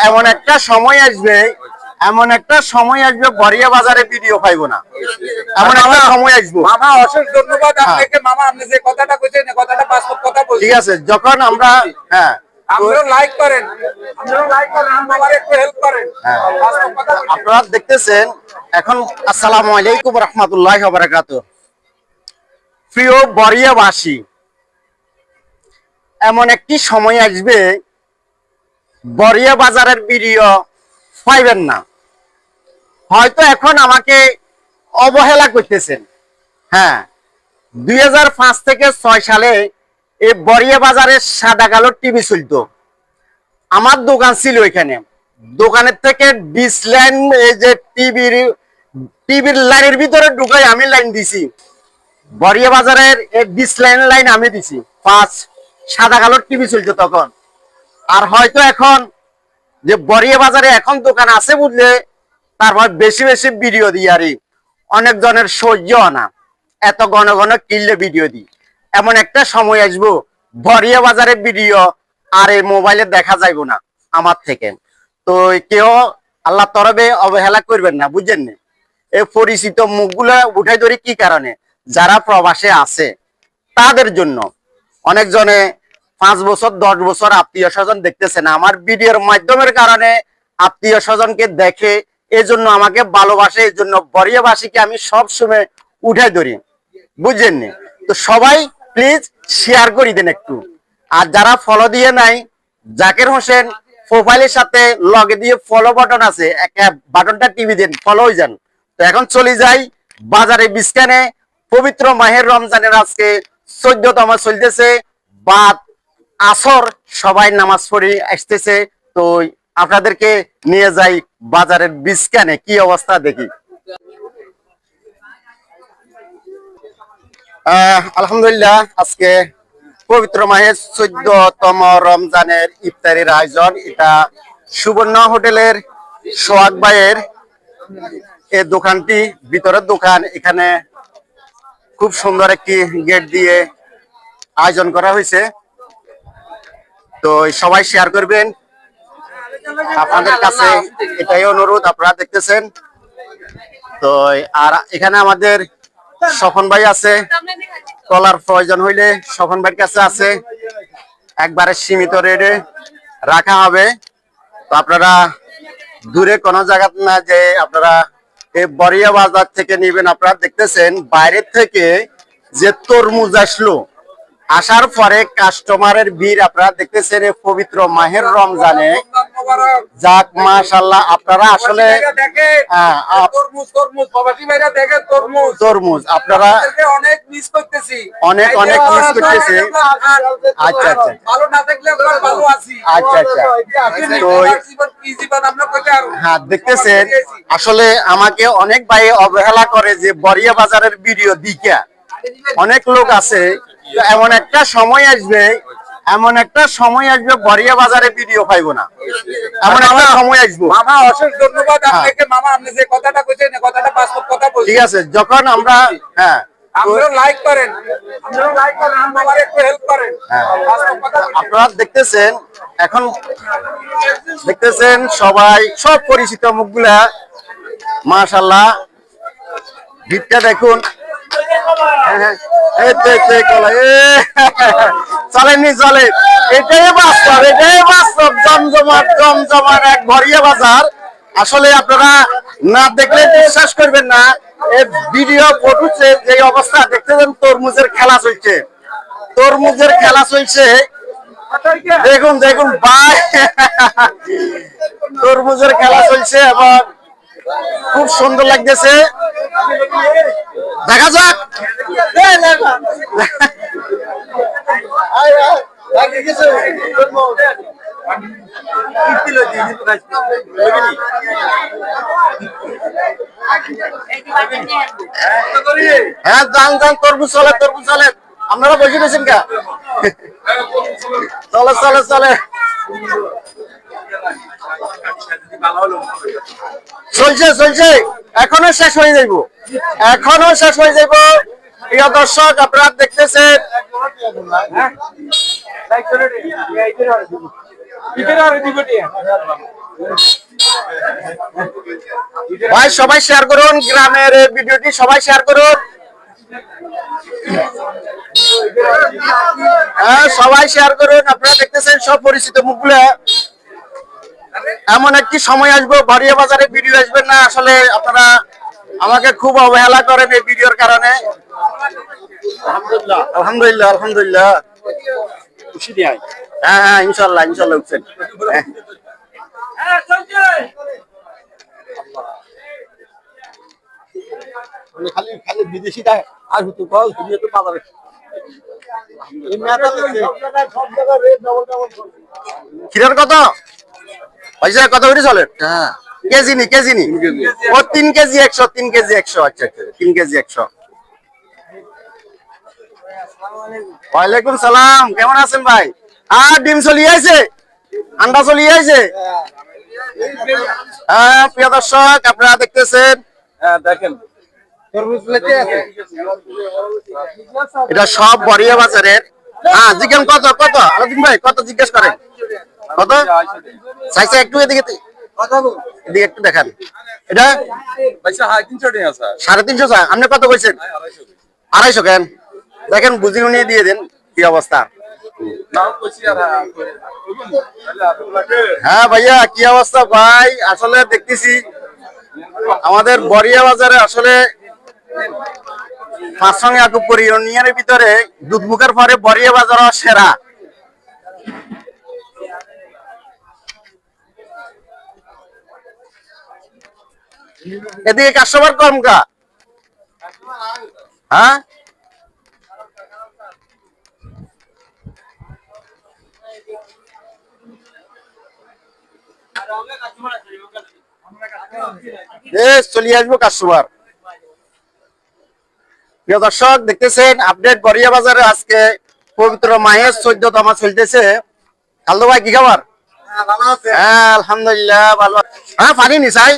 এমন একটা সময় আসবে, এমন একটা সময় আসবে বরিয়া বাজারে ভিডিও পাইবো না, এমন একটা সময় আসবে। মামা অশেষ ধন্যবাদ আপনাকে। মামা আপনি যে কথাটা কইছেন এই কথাটা বাস্তব কথা বলছেন। ঠিক আছে, যখন আমরা আপনারা লাইক করেন, আমারে একটু হেল্প করেন। বাস্তব কথা বলছেন। আপনারা দেখতেছেন এখন। আসসালামু আলাইকুম রাহমাতুল্লাহি ওয়া বারাকাতুহু। প্রিয় বরিয়াবাসী, এমন একটি সময় আসবে বরিয়া বাজারের ভিডিও পাইবেন না। হয়তো এখন আমাকে অবহেলা করতেছেন। 2005 থেকে 6 সালে এই বরিয়া বাজারে সাদা কালো টিভি চলতো। আমার দোকান ছিল এখানে। দোকানের থেকে 20 লাইন এই যে টিভির লাইনের ভিতরে ঢুকাই আমি লাইন দিছি। বরিয়া বাজারের এই 20 লাইন আমি দিছি। 5 সাদা কালো টিভি চলতো তখন। আর হয়তো এখন যে বরিয়া বাজারে এখন দোকান আছে বুঝলে তারপর বেশি বেশি ভিডিও দিই। আর অনেক জনের সহ্য না, এত ঘন ঘন কিনলে ভিডিও দিই। এমন একটা সময় আসবো বরিয়া বাজারের ভিডিও আর এই মোবাইলে দেখা যাইব না আমার থেকে। তো কেউ আল্লাহ তরফে অবহেলা করবেন না, বুঝছেন না? এই পরিচিত মুখগুলো উঠাই ধরি কি কারণে, যারা প্রবাসে আছে তাদের জন্য। অনেকজনে 5 বছর 10 বছর আত্মীয় স্বজন দেখতেছে না, আমার ভিডিওর মাধ্যমের কারণে আত্মীয় স্বজনকে দেখে, এজন্য আমাকে ভালোবাসে। এই জন্য বরিয়াবাসীকে আমি সবসময় উঠাই ধরি, বুঝছেন নি? তো সবাই প্লিজ শেয়ার করে দেন একটু। আর যারা ফলো দিয়ে নাই, জাকির হোসেন প্রোফাইলের সাথে লগে দিয়ে ফলো বাটন আছে, একটা বাটনটা টিপে দেন, ফলো হয়ে যান। তো এখন চলে যাই বাজারে বিস্কানে। পবিত্র মাহের রমজানের আজকে 14তম চলতেছে, বাদ আসর সবাই নামাজ পড়ে আসতেছে। তো আপনাদেরকে নিয়ে যাই বাজারের বিস্কানে, কি অবস্থা দেখি। আলহামদুলিল্লাহ, আজকে পবিত্র মাহের 14তম রমজানের ইফতারির আয়োজন। এটা সুবর্ণ হোটেলের সোহাগ ভাইয়ের এই দোকানটি, ভিতরের দোকান। এখানে খুব সুন্দর একটি গেট দিয়ে আয়োজন করা হয়েছে। তো সবাই শেয়ার করবেন, আপনাদের কাছে এটাই অনুরোধ। আপনারা দেখতেছেন তো। আর এখানে আমাদের স্বপন ভাই আছে, কলার প্রয়োজন হইলে স্বপন ভাইয়ের কাছে আছে, একবারে সীমিত রেটে রাখা হবে। তো আপনারা দূরে কোনো জায়গা না যে আপনারা এই বরিয়া বাজার থেকে নিবেন। আপনারা দেখতেছেন বাইরের থেকে যে তরমুজ আসলো, আসার পরে কাস্টমারের ভিড় আপনারা দেখতেছেন এই পবিত্র মাহের রমজানে। যাক মাশাআল্লাহ, আপনারা আসলে তরমুজ আপনারা অনেক মিস করতেছি, অনেক মিস করতেছি। আচ্ছা আচ্ছা, ভালো না থাকলে ভালো আছি। আচ্ছা আচ্ছা। তো দেখতেছেন আসলে আমাকে অনেক ভাই অবহেলা করে যে বরিয়া বাজারের ভিডিও দিকা। অনেক লোক আছে। এমন একটা সময় আসবে, এমন একটা সময় আসবে বরিয়া বাজারে ভিডিও পাইবো না, এমন একটা সময় আসবে। মামা অশেষ ধন্যবাদ আপনাকে। মামা আপনি যে কথাটা কইছেন এই কথাটা বাস্তব কথা বলছেন। ঠিক আছে, যখন আমরা আপনারা লাইক করেন, আমারে একটু হেল্প করেন। বাস্তব কথা বলছেন। আপনারা দেখতেছেন এখন, দেখতেছেন সবাই সব পরিচিত মুখগুলা। মাশাআল্লাহ, ভিড়টা দেখুন। চলেনি চলে, এটাই বাস্তব, এটাই বাস্তব। জমজমাট এক বরিয়া বাজার। আসলে আপনারা না দেখলে বিশ্বাস করবেন না। এই ভিডিও ফুটেছে যে অবস্থা দেখতেছেন, তরমুজের খেলা চলছে, তরমুজের খেলা চলছে। দেখুন দেখুন ভাই, তরমুজের খেলা চলছে এবং খুব সুন্দর লাগতেছে। দেখা যাক। হ্যাঁ, যান যান, তরমুজ চলে, তরমুজ চলে। আপনারা বসে রয়েছেন কা? চলে চলে চলে, চলছে চলছে, এখনো শেষ হয়ে যাইব, এখনো শেষ হয়ে যাইব। প্রিয় দর্শক, আপনারা দেখতেছেন ভাই সবাই শেয়ার করুন, গ্রামের এই ভিডিওটি সবাই শেয়ার করুন। হ্যাঁ সবাই শেয়ার করুন। আপনারা দেখতেছেন সব পরিচিত মুখগুলো। এমন একটি সময় আসবো বাড়িয়া বাজারে ভিডিও আসবেন না, আসলে আপনারা আমাকে খুব অবহেলা করেন এই ভিডিওর কারণে। আলহামদুলিল্লাহ আলহামদুলিল্লাহ আলহামদুলিল্লাহ। খুশি দিয়ে হ্যাঁ হ্যাঁ ইনশাল্লাহ ইনশাল্লাহ উঠছেন। হ্যাঁ খালি খালি বিদেশি দেয় আর তো কল তুমি তো বাজারে ক্ষীরের কত পয়সা কত করে চলে? হ্যাঁ কেজি নি কেজি নি ও 3 কেজি 100 3 কেজি 100। আচ্ছা আচ্ছা 3 কেজি 100। ওয়ালাইকুম সালাম, কেমন আছেন ভাই? আর ডিম চলি আছে, আন্ডা চলি আছে। হ্যাঁ প্রিয় দর্শক আপনারা দেখতেছেন, হ্যাঁ দেখেন তরমুজ লেতে আছে এটা সব বড়িয়া বাজারের। হ্যাঁ জিজ্ঞেস কত কত আলাদিন ভাই কত জিজ্ঞেস করেন কত চাইছে একটু এদিকে এদিকে একটু দেখান। এটা পয়সা 350 টাকা স্যার 350 চাই, আপনি কত কইছেন? 250 কেন? দেখেন বুঝি উনি দিয়ে দেন কি অবস্থা। নাম কইছি আর হ্যাঁ ভাইয়া কি অবস্থা ভাই? আসলে দেখতেছি আমাদের বড়িয়া বাজারে আসলে পাঁচসঙ্গে আকুবপুর ইউনিয়নের ভিতরে দুধমুখের পরে বড়িয়া বাজার সেরা। এদিকে কাস্টমার কম কা? হ্যাঁ চলে আসবো কাস্টমার। প্রিয় দর্শক দেখতেছেন আপডেট বড়িয়া বাজারে আজকে পবিত্র মাহের 14তম চলতেছে। খালদো ভাই কি খবর? হ্যাঁ আলহামদুলিল্লাহ ভালো। হ্যাঁ পানি নি চাই